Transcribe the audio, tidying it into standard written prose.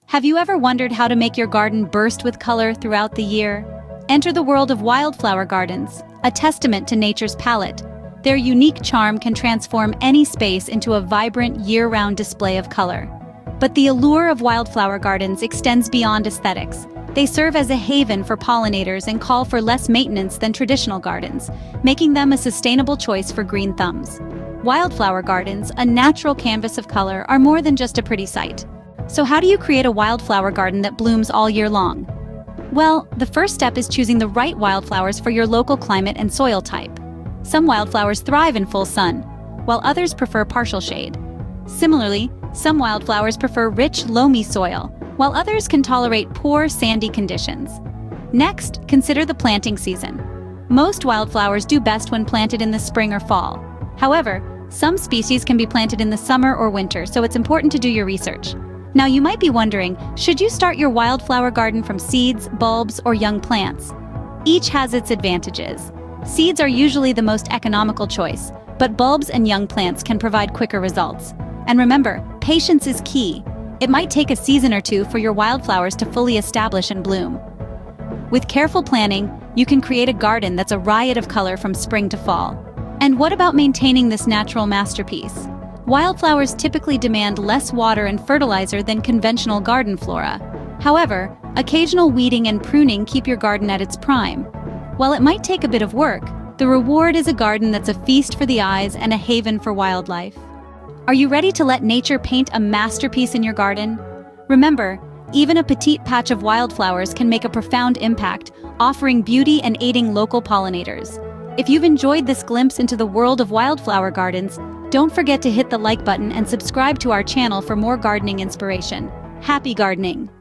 Have you ever wondered how to make your garden burst with color throughout the year? Enter the world of Wildflower Gardens, a testament to nature's palette. Their unique charm can transform any space into a vibrant, year-round display of color. But the allure of Wildflower Gardens extends beyond aesthetics. They serve as a haven for pollinators and call for less maintenance than traditional gardens, making them a sustainable choice for green thumbs. Wildflower Gardens, a natural canvas of color, are more than just a pretty sight. So how do you create a wildflower garden that blooms all year long? Well, the first step is choosing the right wildflowers for your local climate and soil type. Some wildflowers thrive in full sun, while others prefer partial shade. Similarly, some wildflowers prefer rich, loamy soil, while others can tolerate poor, sandy conditions. Next, consider the planting season. Most wildflowers do best when planted in the spring or fall. However, some species can be planted in the summer or winter, so it's important to do your research. Now you might be wondering, should you start your wildflower garden from seeds, bulbs, or young plants? Each has its advantages. Seeds are usually the most economical choice, but bulbs and young plants can provide quicker results. And remember, patience is key. It might take a season or two for your wildflowers to fully establish and bloom. With careful planning, you can create a garden that's a riot of color from spring to fall. And what about maintaining this natural masterpiece? Wildflowers typically demand less water and fertilizer than conventional garden flora. However, occasional weeding and pruning keep your garden at its prime. While it might take a bit of work, the reward is a garden that's a feast for the eyes and a haven for wildlife. Are you ready to let nature paint a masterpiece in your garden? Remember, even a petite patch of wildflowers can make a profound impact, offering beauty and aiding local pollinators. If you've enjoyed this glimpse into the world of wildflower gardens, don't forget to hit the like button and subscribe to our channel for more gardening inspiration. Happy gardening!